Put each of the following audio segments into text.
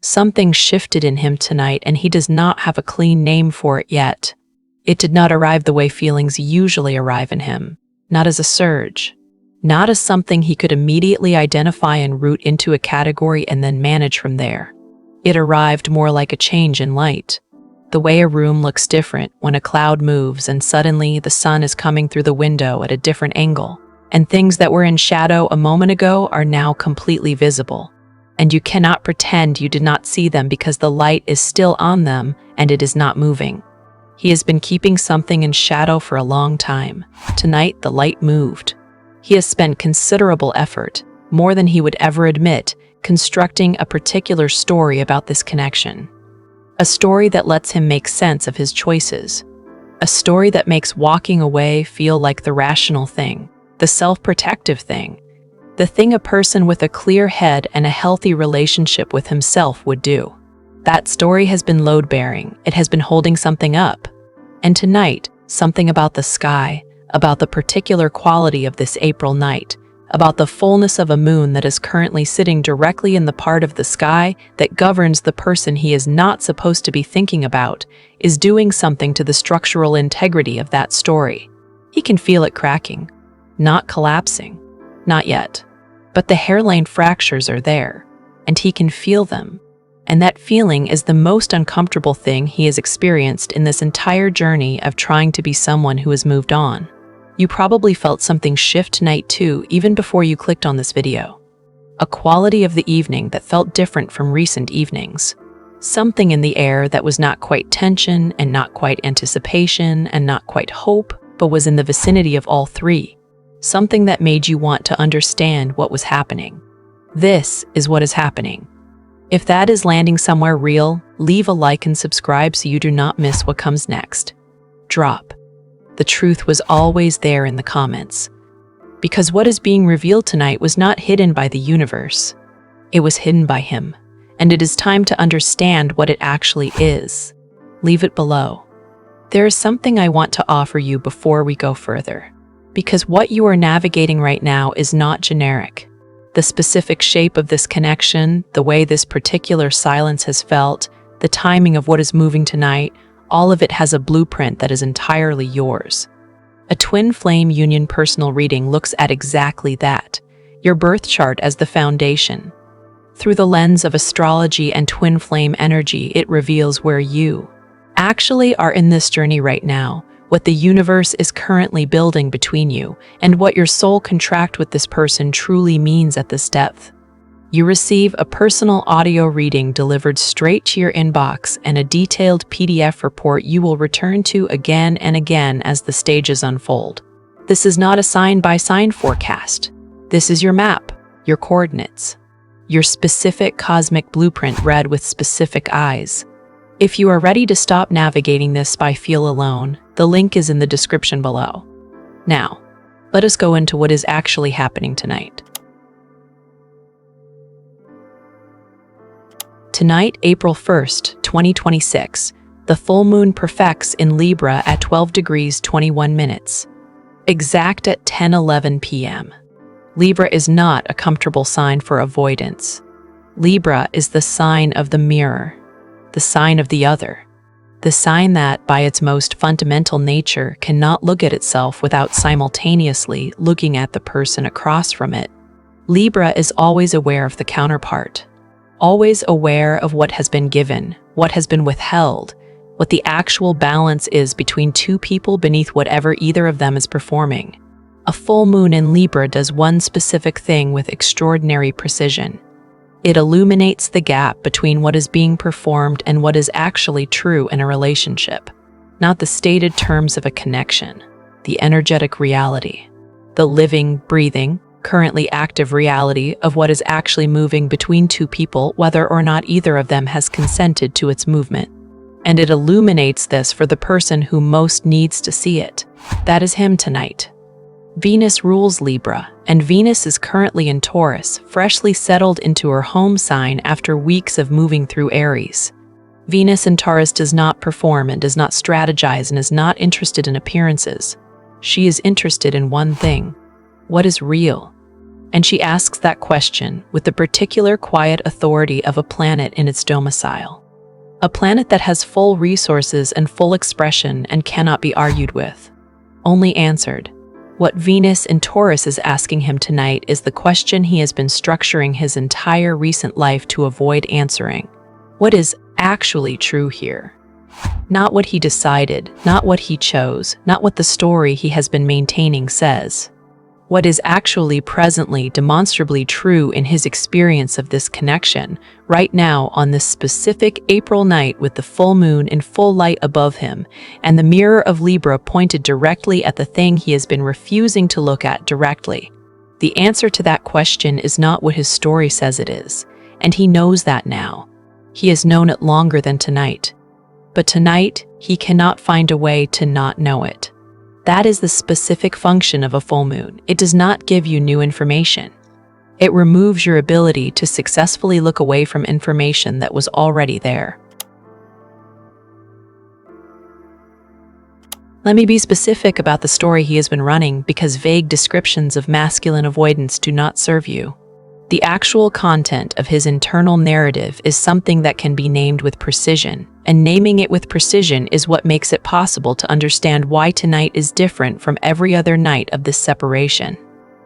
Something shifted in him tonight, and he does not have a clean name for it yet. It did not arrive the way feelings usually arrive in him, not as a surge, not as something he could immediately identify and root into a category and then manage from there. It arrived more like a change in light. The way a room looks different when a cloud moves and suddenly the sun is coming through the window at a different angle, and things that were in shadow a moment ago are now completely visible. And you cannot pretend you did not see them because the light is still on them and it is not moving. He has been keeping something in shadow for a long time. Tonight, the light moved. He has spent considerable effort, more than he would ever admit, constructing a particular story about this connection. A story that lets him make sense of his choices. A story that makes walking away feel like the rational thing, the self-protective thing, the thing a person with a clear head and a healthy relationship with himself would do. That story has been load-bearing. It has been holding something up. And tonight, something about the sky, about the particular quality of this April night, about the fullness of a moon that is currently sitting directly in the part of the sky that governs the person he is not supposed to be thinking about, is doing something to the structural integrity of that story. He can feel it cracking, not collapsing, not yet. But the hairline fractures are there, and he can feel them. And that feeling is the most uncomfortable thing he has experienced in this entire journey of trying to be someone who has moved on. You probably felt something shift tonight too, even before you clicked on this video. A quality of the evening that felt different from recent evenings. Something in the air that was not quite tension and not quite anticipation and not quite hope, but was in the vicinity of all three. Something that made you want to understand what was happening. This is what is happening. If that is landing somewhere real, leave a like and subscribe so you do not miss what comes next. Drop. The truth was always there in the comments. Because what is being revealed tonight was not hidden by the universe. It was hidden by him. And it is time to understand what it actually is. Leave it below. There is something I want to offer you before we go further. Because what you are navigating right now is not generic. The specific shape of this connection, the way this particular silence has felt, the timing of what is moving tonight, all of it has a blueprint that is entirely yours. A twin flame union personal reading looks at exactly that, your birth chart as the foundation. Through the lens of astrology and twin flame energy, it reveals where you actually are in this journey right now, what the universe is currently building between you, and what your soul contract with this person truly means at this depth. You receive a personal audio reading delivered straight to your inbox and a detailed PDF report you will return to again and again as the stages unfold. This is not a sign-by-sign forecast. This is your map, your coordinates, your specific cosmic blueprint read with specific eyes. If you are ready to stop navigating this by feel alone, the link is in the description below. Now, let us go into what is actually happening tonight. Tonight, April 1st, 2026, the full moon perfects in Libra at 12 degrees 21 minutes, exact at 10:11 p.m. Libra is not a comfortable sign for avoidance. Libra is the sign of the mirror, the sign of the other, the sign that, by its most fundamental nature, cannot look at itself without simultaneously looking at the person across from it. Libra is always aware of the counterpart, always aware of what has been given, what has been withheld, what the actual balance is between two people beneath whatever either of them is performing. A full moon in Libra does one specific thing with extraordinary precision. It illuminates the gap between what is being performed and what is actually true in a relationship, not the stated terms of a connection, the energetic reality, the living, breathing, currently active reality of what is actually moving between two people, whether or not either of them has consented to its movement. And it illuminates this for the person who most needs to see it. That is him tonight. Venus rules Libra, and Venus is currently in Taurus, freshly settled into her home sign after weeks of moving through Aries. Venus in Taurus does not perform and does not strategize and is not interested in appearances. She is interested in one thing: what is real, And she asks that question with the particular quiet authority of a planet in its domicile. A planet that has full resources and full expression and cannot be argued with. Only answered. What Venus in Taurus is asking him tonight is the question he has been structuring his entire recent life to avoid answering. What is actually true here? Not what he decided, not what he chose, not what the story he has been maintaining says. What is actually presently demonstrably true in his experience of this connection, right now on this specific April night with the full moon in full light above him, and the mirror of Libra pointed directly at the thing he has been refusing to look at directly. The answer to that question is not what his story says it is, and he knows that now. He has known it longer than tonight. But tonight, he cannot find a way to not know it. That is the specific function of a full moon. It does not give you new information. It removes your ability to successfully look away from information that was already there. Let me be specific about the story he has been running because vague descriptions of masculine avoidance do not serve you. The actual content of his internal narrative is something that can be named with precision, and naming it with precision is what makes it possible to understand why tonight is different from every other night of this separation.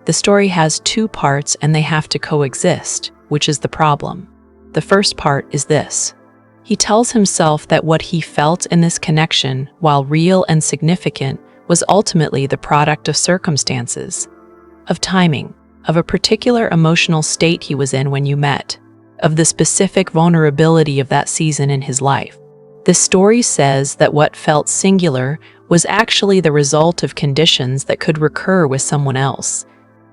The story has two parts and they have to coexist, which is the problem. The first part is this. He tells himself that what he felt in this connection, while real and significant, was ultimately the product of circumstances, of timing, of a particular emotional state he was in when you met, of the specific vulnerability of that season in his life. The story says that what felt singular was actually the result of conditions that could recur with someone else,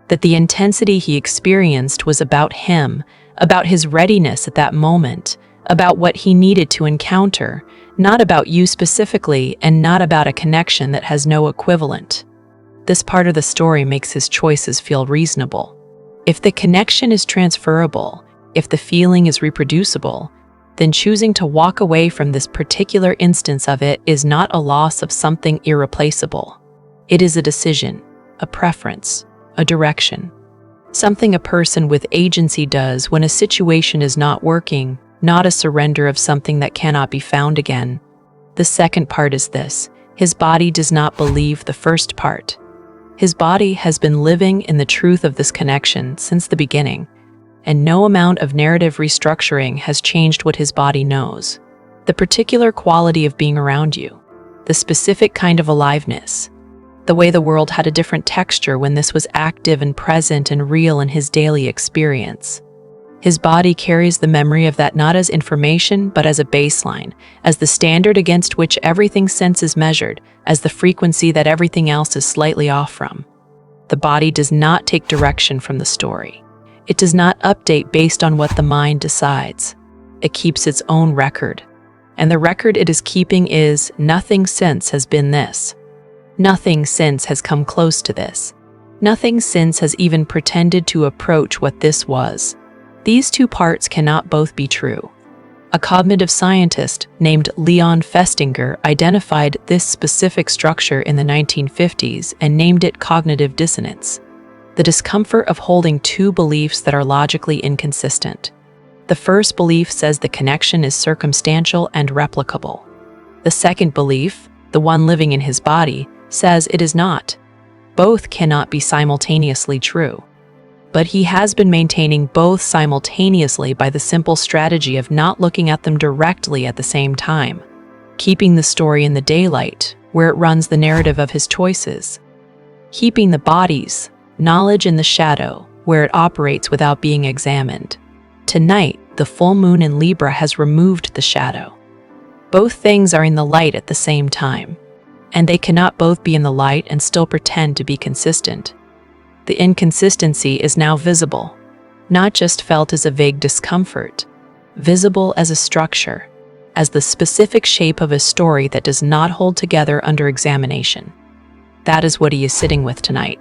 that the intensity he experienced was about him, about his readiness at that moment, about what he needed to encounter, not about you specifically and not about a connection that has no equivalent. This part of the story makes his choices feel reasonable. If the connection is transferable, if the feeling is reproducible, then choosing to walk away from this particular instance of it is not a loss of something irreplaceable. It is a decision, a preference, a direction. Something a person with agency does when a situation is not working, not a surrender of something that cannot be found again. The second part is this. His body does not believe the first part. His body has been living in the truth of this connection since the beginning, and no amount of narrative restructuring has changed what his body knows. The particular quality of being around you, the specific kind of aliveness, the way the world had a different texture when this was active and present and real in his daily experience. His body carries the memory of that not as information, but as a baseline, as the standard against which everything sense is measured, as the frequency that everything else is slightly off from. The body does not take direction from the story. It does not update based on what the mind decides. It keeps its own record. And the record it is keeping is, nothing since has been this. Nothing since has come close to this. Nothing since has even pretended to approach what this was. These two parts cannot both be true. A cognitive scientist named Leon Festinger identified this specific structure in the 1950s and named it cognitive dissonance, the discomfort of holding two beliefs that are logically inconsistent. The first belief says the connection is circumstantial and replicable. The second belief, the one living in his body, says it is not. Both cannot be simultaneously true. But he has been maintaining both simultaneously by the simple strategy of not looking at them directly at the same time, keeping the story in the daylight, where it runs the narrative of his choices, keeping the body's knowledge in the shadow, where it operates without being examined. Tonight, the full moon in Libra has removed the shadow. Both things are in the light at the same time, and they cannot both be in the light and still pretend to be consistent. The inconsistency is now visible, not just felt as a vague discomfort, visible as a structure, as the specific shape of a story that does not hold together under examination. That is what he is sitting with tonight.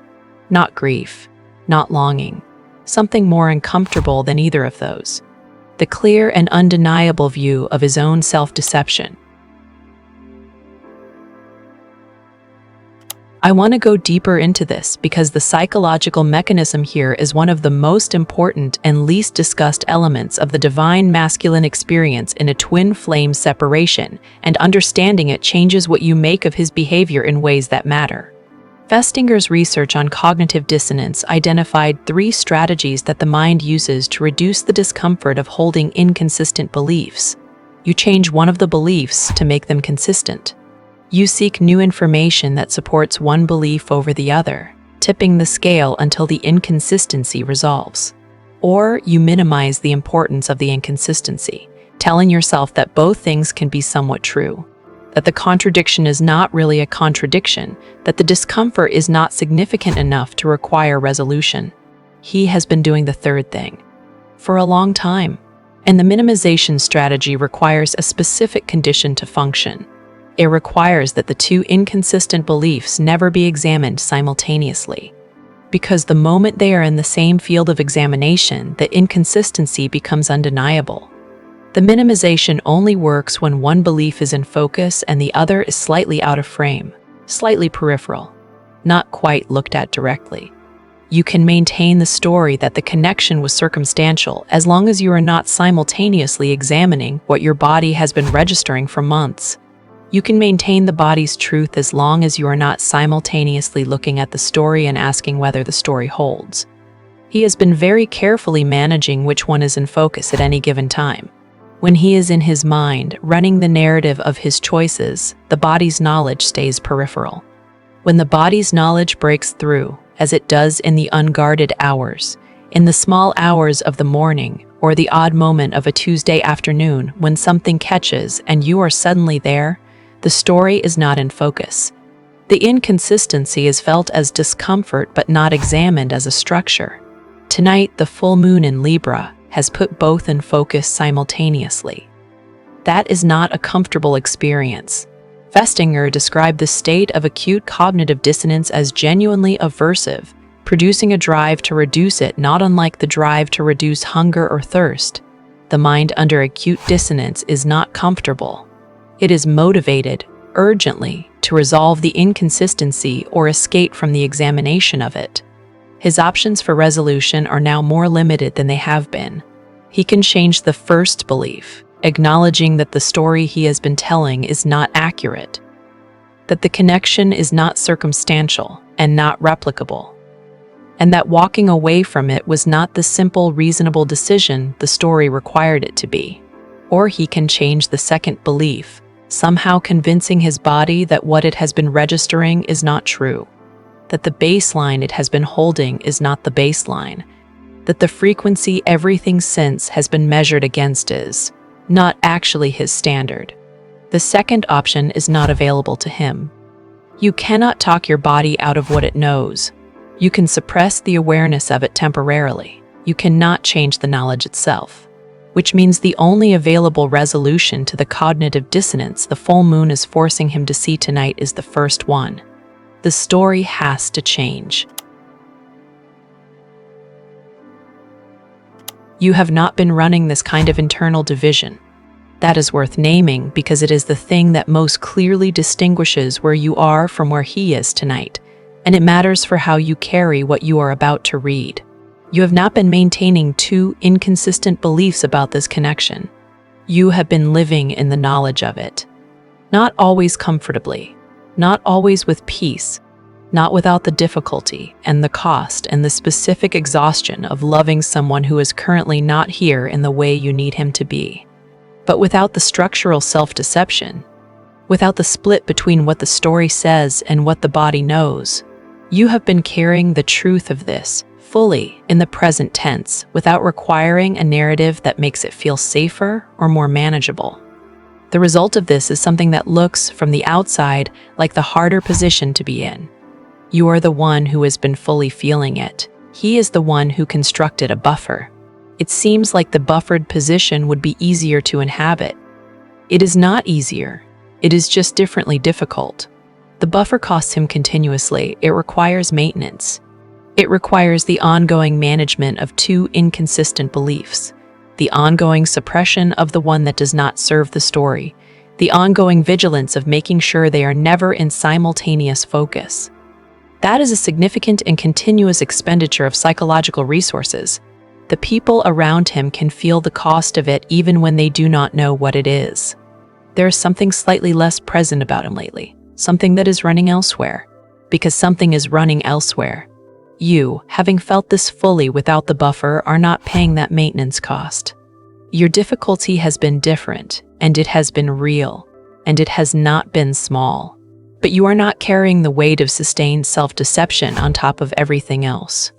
Not grief, not longing, something more uncomfortable than either of those. The clear and undeniable view of his own self-deception. I want to go deeper into this because the psychological mechanism here is one of the most important and least discussed elements of the divine masculine experience in a twin flame separation, and understanding it changes what you make of his behavior in ways that matter. Festinger's research on cognitive dissonance identified 3 strategies that the mind uses to reduce the discomfort of holding inconsistent beliefs. You change one of the beliefs to make them consistent. You seek new information that supports one belief over the other, tipping the scale until the inconsistency resolves. Or you minimize the importance of the inconsistency, telling yourself that both things can be somewhat true, that the contradiction is not really a contradiction, that the discomfort is not significant enough to require resolution. He has been doing the third thing for a long time, and the minimization strategy requires a specific condition to function. It requires that the 2 inconsistent beliefs never be examined simultaneously. Because the moment they are in the same field of examination, the inconsistency becomes undeniable. The minimization only works when one belief is in focus and the other is slightly out of frame, slightly peripheral, not quite looked at directly. You can maintain the story that the connection was circumstantial as long as you are not simultaneously examining what your body has been registering for months. You can maintain the body's truth as long as you are not simultaneously looking at the story and asking whether the story holds. He has been very carefully managing which one is in focus at any given time. When he is in his mind, running the narrative of his choices, the body's knowledge stays peripheral. When the body's knowledge breaks through, as it does in the unguarded hours, in the small hours of the morning, or the odd moment of a Tuesday afternoon when something catches and you are suddenly there, the story is not in focus. The inconsistency is felt as discomfort but not examined as a structure. Tonight, the full moon in Libra has put both in focus simultaneously. That is not a comfortable experience. Festinger described the state of acute cognitive dissonance as genuinely aversive, producing a drive to reduce it not unlike the drive to reduce hunger or thirst. The mind under acute dissonance is not comfortable. It is motivated, urgently, to resolve the inconsistency or escape from the examination of it. His options for resolution are now more limited than they have been. He can change the first belief, acknowledging that the story he has been telling is not accurate, that the connection is not circumstantial and not replicable, and that walking away from it was not the simple, reasonable decision the story required it to be. Or he can change the second belief, somehow convincing his body that what it has been registering is not true, that the baseline it has been holding is not the baseline, that the frequency everything since has been measured against is not actually his standard. The second option is not available to him. You cannot talk your body out of what it knows. You can suppress the awareness of it temporarily. You cannot change the knowledge itself, which means the only available resolution to the cognitive dissonance the full moon is forcing him to see tonight is the first one. The story has to change. You have not been running this kind of internal division. That is worth naming because it is the thing that most clearly distinguishes where you are from where he is tonight, and it matters for how you carry what you are about to read. You have not been maintaining 2 inconsistent beliefs about this connection. You have been living in the knowledge of it. Not always comfortably, not always with peace, not without the difficulty and the cost and the specific exhaustion of loving someone who is currently not here in the way you need him to be, but without the structural self-deception, without the split between what the story says and what the body knows. You have been carrying the truth of this fully in the present tense without requiring a narrative that makes it feel safer or more manageable. The result of this is something that looks, from the outside, like the harder position to be in. You are the one who has been fully feeling it. He is the one who constructed a buffer. It seems like the buffered position would be easier to inhabit. It is not easier. It is just differently difficult. The buffer costs him continuously. It requires maintenance. It requires the ongoing management of 2 inconsistent beliefs, the ongoing suppression of the one that does not serve the story, the ongoing vigilance of making sure they are never in simultaneous focus. That is a significant and continuous expenditure of psychological resources. The people around him can feel the cost of it even when they do not know what it is. There is something slightly less present about him lately, something that is running elsewhere. Because something is running elsewhere. You, having felt this fully without the buffer, are not paying that maintenance cost. Your difficulty has been different, and it has been real, and it has not been small. But you are not carrying the weight of sustained self-deception on top of everything else.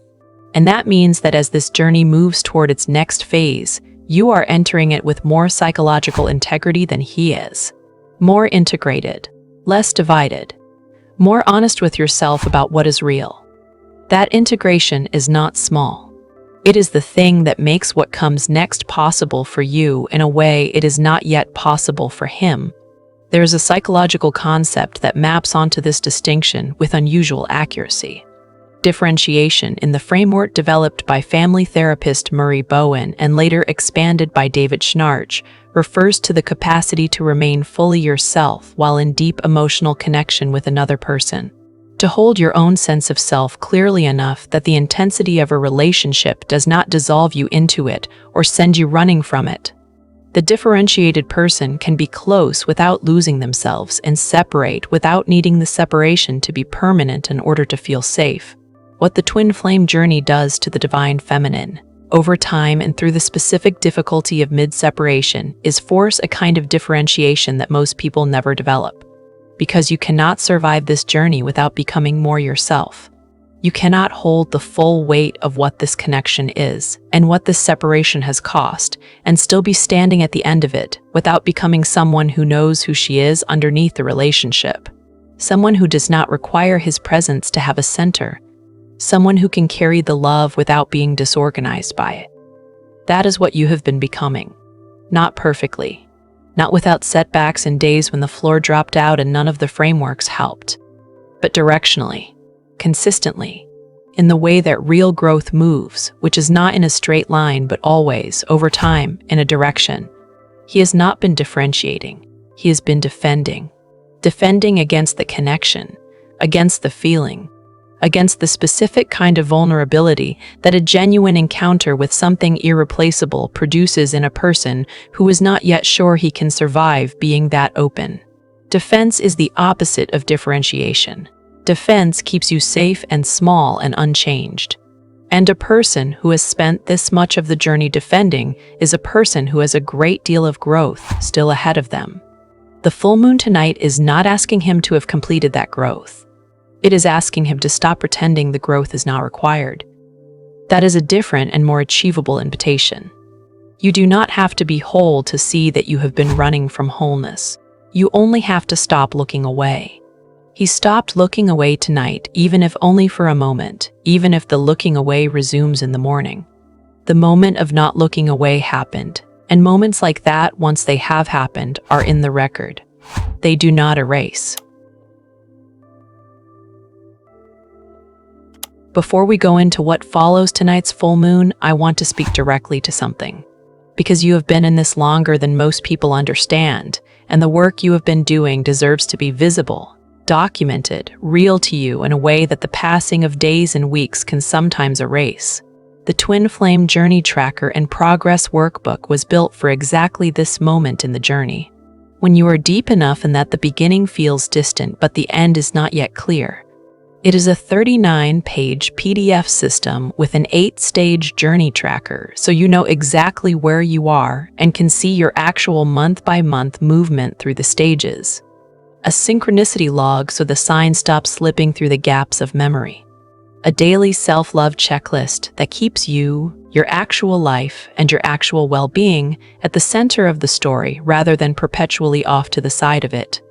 And that means that as this journey moves toward its next phase, you are entering it with more psychological integrity than he is. More integrated, less divided, more honest with yourself about what is real. That integration is not small. It is the thing that makes what comes next possible for you in a way it is not yet possible for him. There is a psychological concept that maps onto this distinction with unusual accuracy. Differentiation, in the framework developed by family therapist Murray Bowen and later expanded by David Schnarch, refers to the capacity to remain fully yourself while in deep emotional connection with another person. To hold your own sense of self clearly enough that the intensity of a relationship does not dissolve you into it or send you running from it. The differentiated person can be close without losing themselves and separate without needing the separation to be permanent in order to feel safe. What the twin flame journey does to the divine feminine, over time and through the specific difficulty of mid-separation, is force a kind of differentiation that most people never develop. Because you cannot survive this journey without becoming more yourself. You cannot hold the full weight of what this connection is and what this separation has cost and still be standing at the end of it without becoming someone who knows who she is underneath the relationship. Someone who does not require his presence to have a center. Someone who can carry the love without being disorganized by it. That is what you have been becoming. Not perfectly. Not without setbacks and days when the floor dropped out and none of the frameworks helped. But directionally. Consistently, in the way that real growth moves, which is not in a straight line but always, over time, in a direction. He has not been differentiating. He has been defending. Defending against the connection, against the feeling, against the specific kind of vulnerability that a genuine encounter with something irreplaceable produces in a person who is not yet sure he can survive being that open. Defense is the opposite of differentiation. Defense keeps you safe and small and unchanged. And a person who has spent this much of the journey defending is a person who has a great deal of growth still ahead of them. The full moon tonight is not asking him to have completed that growth. It is asking him to stop pretending the growth is not required. That is a different and more achievable invitation. You do not have to be whole to see that you have been running from wholeness. You only have to stop looking away. He stopped looking away tonight, even if only for a moment, even if the looking away resumes in the morning. The moment of not looking away happened, and moments like that, once they have happened, are in the record. They do not erase. Before we go into what follows tonight's full moon, I want to speak directly to something. Because you have been in this longer than most people understand, and the work you have been doing deserves to be visible, documented, real to you in a way that the passing of days and weeks can sometimes erase. The Twin Flame Journey Tracker and Progress Workbook was built for exactly this moment in the journey. When you are deep enough and that the beginning feels distant but the end is not yet clear. It is a 39-page PDF system with an 8-stage journey tracker, so you know exactly where you are and can see your actual month-by-month movement through the stages. A synchronicity log so the signs stop slipping through the gaps of memory. A daily self-love checklist that keeps you, your actual life, and your actual well-being at the center of the story rather than perpetually off to the side of it.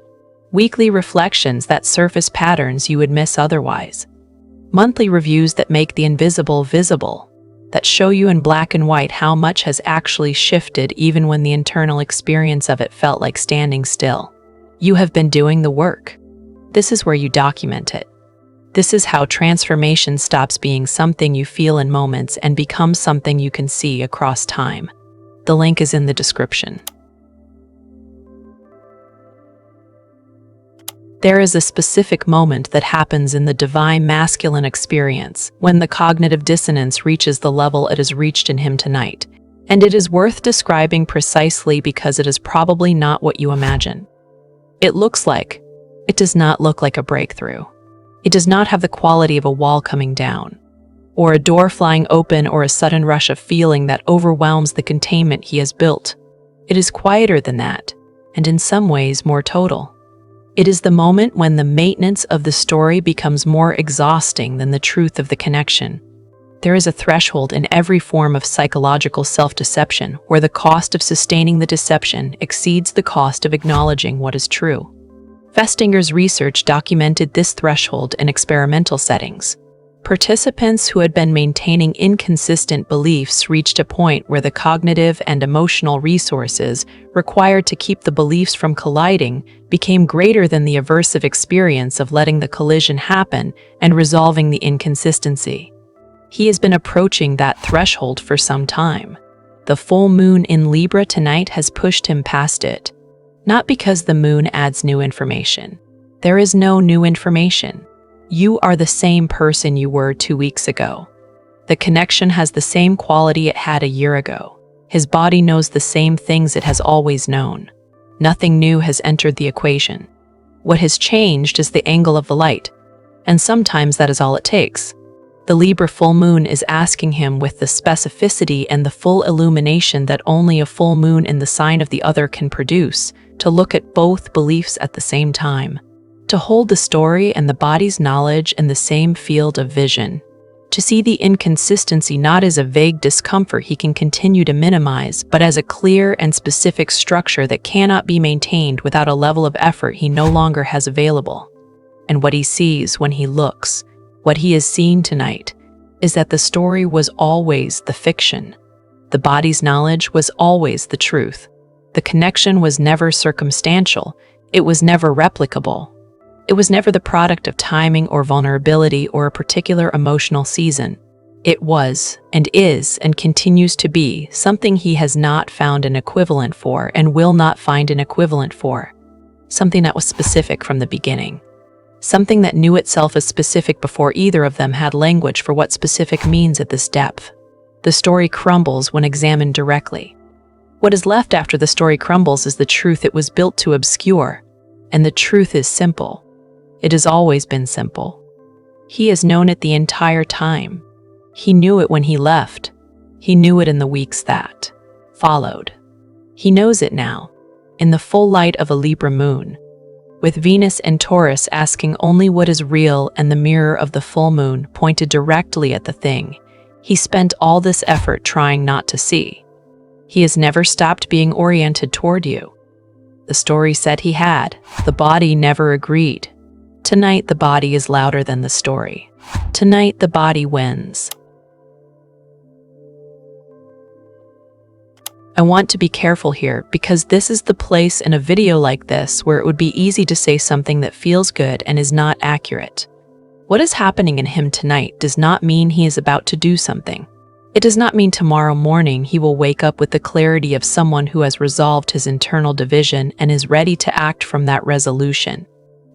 Weekly reflections that surface patterns you would miss otherwise. Monthly reviews that make the invisible visible, that show you in black and white how much has actually shifted even when the internal experience of it felt like standing still. You have been doing the work. This is where you document it. This is how transformation stops being something you feel in moments and becomes something you can see across time. The link is in the description. There is a specific moment that happens in the divine masculine experience when the cognitive dissonance reaches the level it has reached in him tonight, and it is worth describing precisely because it is probably not what you imagine. It does not look like a breakthrough. It does not have the quality of a wall coming down, or a door flying open, or a sudden rush of feeling that overwhelms the containment he has built. It is quieter than that, and in some ways more total. It is the moment when the maintenance of the story becomes more exhausting than the truth of the connection. There is a threshold in every form of psychological self-deception where the cost of sustaining the deception exceeds the cost of acknowledging what is true. Festinger's research documented this threshold in experimental settings. Participants who had been maintaining inconsistent beliefs reached a point where the cognitive and emotional resources required to keep the beliefs from colliding became greater than the aversive experience of letting the collision happen and resolving the inconsistency. He has been approaching that threshold for some time. The full moon in Libra tonight has pushed him past it. Not because the moon adds new information. There is no new information. You are the same person you were 2 weeks ago. The connection has the same quality it had a year ago. His body knows the same things it has always known. Nothing new has entered the equation. What has changed is the angle of the light, and sometimes that is all it takes. The Libra full moon is asking him with the specificity and the full illumination that only a full moon in the sign of the other can produce, to look at both beliefs at the same time. To hold the story and the body's knowledge in the same field of vision. To see the inconsistency not as a vague discomfort he can continue to minimize, but as a clear and specific structure that cannot be maintained without a level of effort he no longer has available. And what he sees when he looks, what he has seen tonight, is that the story was always the fiction. The body's knowledge was always the truth. The connection was never circumstantial. It was never replicable. It was never the product of timing or vulnerability or a particular emotional season. It was, and is, and continues to be something he has not found an equivalent for and will not find an equivalent for. Something that was specific from the beginning. Something that knew itself as specific before either of them had language for what specific means at this depth. The story crumbles when examined directly. What is left after the story crumbles is the truth it was built to obscure, and the truth is simple. It has always been simple. He has known it the entire time. He knew it when he left. He knew it in the weeks that followed. He knows it now, in the full light of a Libra moon, with Venus and Taurus asking only what is real and the mirror of the full moon pointed directly at the thing he spent all this effort trying not to see. He has never stopped being oriented toward you. The story said he had. The body never agreed. Tonight, the body is louder than the story. Tonight, the body wins. I want to be careful here because this is the place in a video like this where it would be easy to say something that feels good and is not accurate. What is happening in him tonight does not mean he is about to do something. It does not mean tomorrow morning he will wake up with the clarity of someone who has resolved his internal division and is ready to act from that resolution.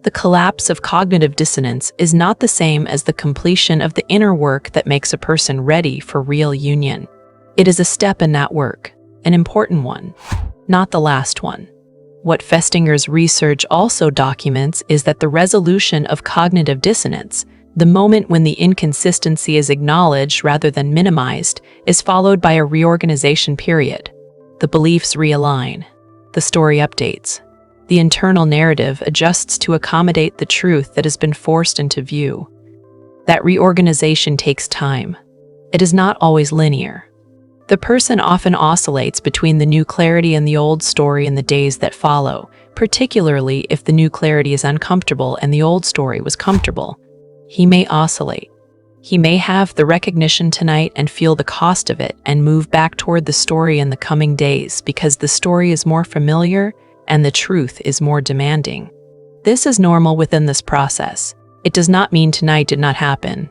The collapse of cognitive dissonance is not the same as the completion of the inner work that makes a person ready for real union. It is a step in that work, an important one, not the last one. What Festinger's research also documents is that the resolution of cognitive dissonance, the moment when the inconsistency is acknowledged rather than minimized, is followed by a reorganization period. The beliefs realign. The story updates. The internal narrative adjusts to accommodate the truth that has been forced into view. That reorganization takes time. It is not always linear. The person often oscillates between the new clarity and the old story in the days that follow, particularly if the new clarity is uncomfortable and the old story was comfortable. He may oscillate. He may have the recognition tonight and feel the cost of it and move back toward the story in the coming days because the story is more familiar and the truth is more demanding. This is normal within this process. It does not mean tonight did not happen.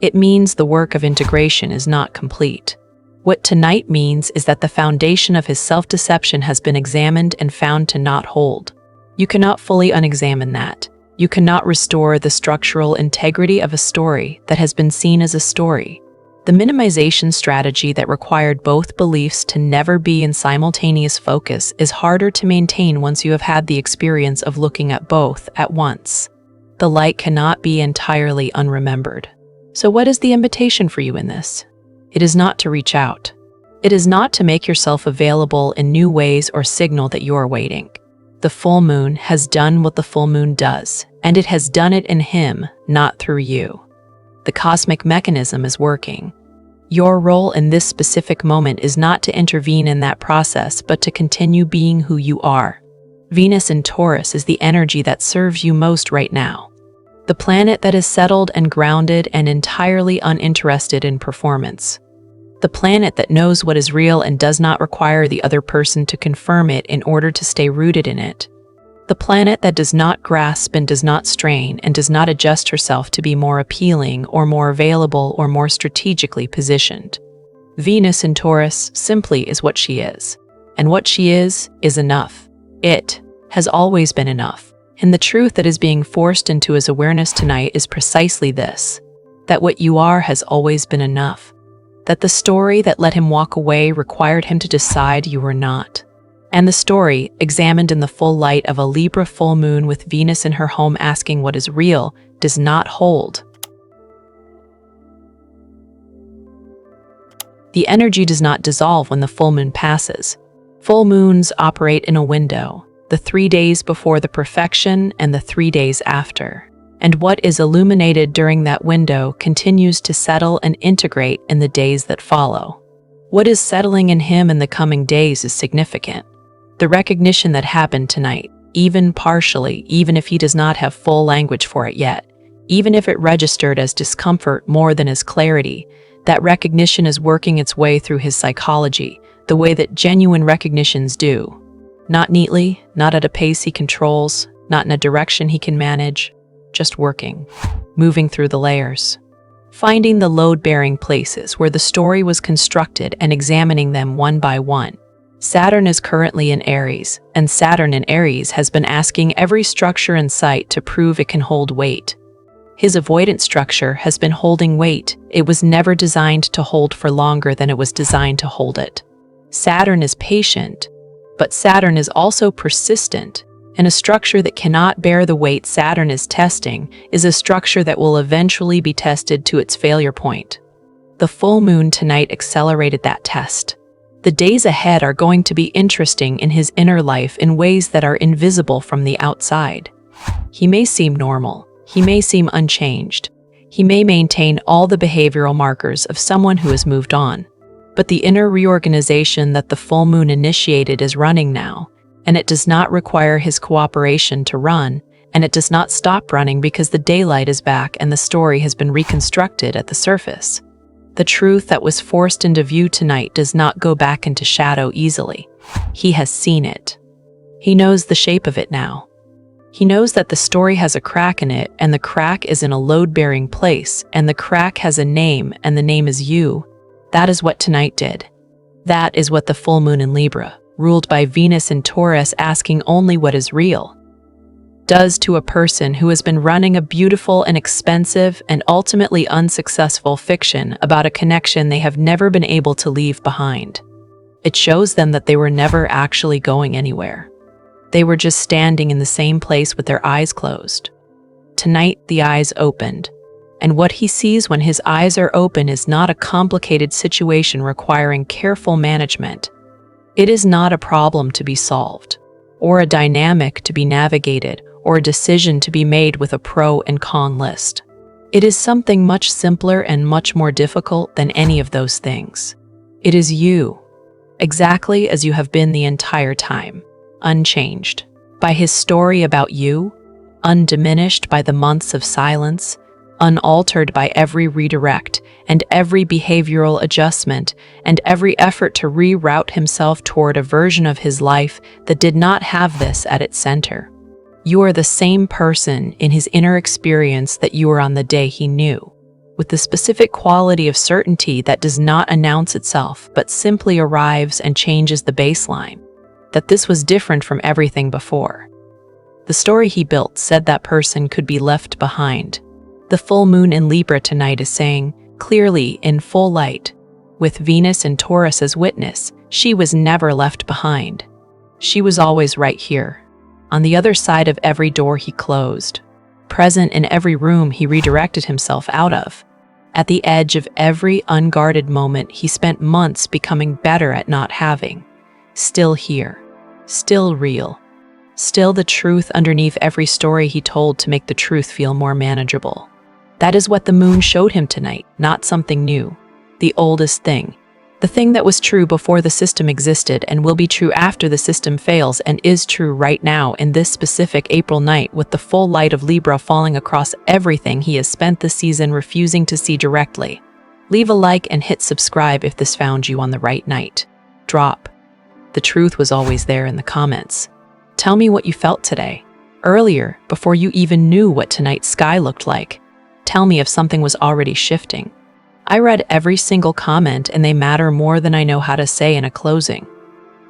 It means the work of integration is not complete. What tonight means is that the foundation of his self-deception has been examined and found to not hold. You cannot fully unexamine that. You cannot restore the structural integrity of a story that has been seen as a story. The minimization strategy that required both beliefs to never be in simultaneous focus is harder to maintain once you have had the experience of looking at both at once. The light cannot be entirely unremembered. So what is the invitation for you in this? It is not to reach out. It is not to make yourself available in new ways or signal that you are waiting. The full moon has done what the full moon does, and it has done it in him, not through you. The cosmic mechanism is working. Your role in this specific moment is not to intervene in that process, but to continue being who you are. Venus in Taurus is the energy that serves you most right now. The planet that is settled and grounded and entirely uninterested in performance. The planet that knows what is real and does not require the other person to confirm it in order to stay rooted in it. The planet that does not grasp and does not strain and does not adjust herself to be more appealing or more available or more strategically positioned. Venus in Taurus simply is what she is. And what she is enough. It has always been enough. And the truth that is being forced into his awareness tonight is precisely this, that what you are has always been enough. That the story that let him walk away required him to decide you were not. And the story, examined in the full light of a Libra full moon with Venus in her home asking what is real, does not hold. The energy does not dissolve when the full moon passes. Full moons operate in a window, the 3 days before the perfection and the 3 days after. And what is illuminated during that window continues to settle and integrate in the days that follow. What is settling in him in the coming days is significant. The recognition that happened tonight, even partially, even if he does not have full language for it yet, even if it registered as discomfort more than as clarity, that recognition is working its way through his psychology, the way that genuine recognitions do. Not neatly, not at a pace he controls, not in a direction he can manage, just working, moving through the layers. Finding the load-bearing places where the story was constructed and examining them one by one. Saturn is currently in Aries, and Saturn in Aries has been asking every structure in sight to prove it can hold weight. His avoidance structure has been holding weight. It was never designed to hold for longer than it was designed to hold it. Saturn is patient, but Saturn is also persistent, and a structure that cannot bear the weight Saturn is testing is a structure that will eventually be tested to its failure point. The full moon tonight accelerated that test. The days ahead are going to be interesting in his inner life in ways that are invisible from the outside. He may seem normal. He may seem unchanged. He may maintain all the behavioral markers of someone who has moved on. But the inner reorganization that the full moon initiated is running now, and it does not require his cooperation to run, and it does not stop running because the daylight is back and the story has been reconstructed at the surface. The truth that was forced into view tonight does not go back into shadow easily. He has seen it. He knows the shape of it now. He knows that the story has a crack in it, and the crack is in a load-bearing place, and the crack has a name, and the name is you. That is what tonight did. That is what the full moon in Libra, ruled by Venus in Taurus asking only what is real, does to a person who has been running a beautiful and expensive and ultimately unsuccessful fiction about a connection they have never been able to leave behind. It shows them that they were never actually going anywhere. They were just standing in the same place with their eyes closed. Tonight, the eyes opened, and what he sees when his eyes are open is not a complicated situation requiring careful management. It is not a problem to be solved, or a dynamic to be navigated, or a decision to be made with a pro and con list. It is something much simpler and much more difficult than any of those things. It is you, exactly as you have been the entire time, unchanged by his story about you, undiminished by the months of silence, unaltered by every redirect and every behavioral adjustment and every effort to reroute himself toward a version of his life that did not have this at its center. You are the same person in his inner experience that you were on the day he knew, with the specific quality of certainty that does not announce itself but simply arrives and changes the baseline, that this was different from everything before. The story he built said that person could be left behind. The full moon in Libra tonight is saying, clearly in full light, with Venus and Taurus as witness, she was never left behind. She was always right here, on the other side of every door he closed, present in every room he redirected himself out of. At the edge of every unguarded moment he spent months becoming better at not having. Still here, still real, still the truth underneath every story he told to make the truth feel more manageable. That is what the moon showed him tonight, not something new. The oldest thing. The thing that was true before the system existed and will be true after the system fails and is true right now in this specific April night with the full light of Libra falling across everything he has spent the season refusing to see directly. Leave a like and hit subscribe if this found you on the right night. Drop. The truth was always there in the comments. Tell me what you felt today. Earlier, before you even knew what tonight's sky looked like. Tell me if something was already shifting. I read every single comment and they matter more than I know how to say in a closing.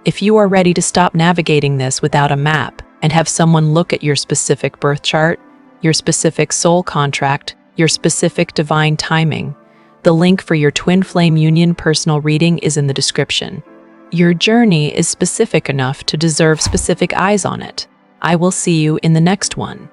If you are ready to stop navigating this without a map and have someone look at your specific birth chart, your specific soul contract, your specific divine timing, the link for your twin flame union personal reading is in the description. Your journey is specific enough to deserve specific eyes on it. I will see you in the next one.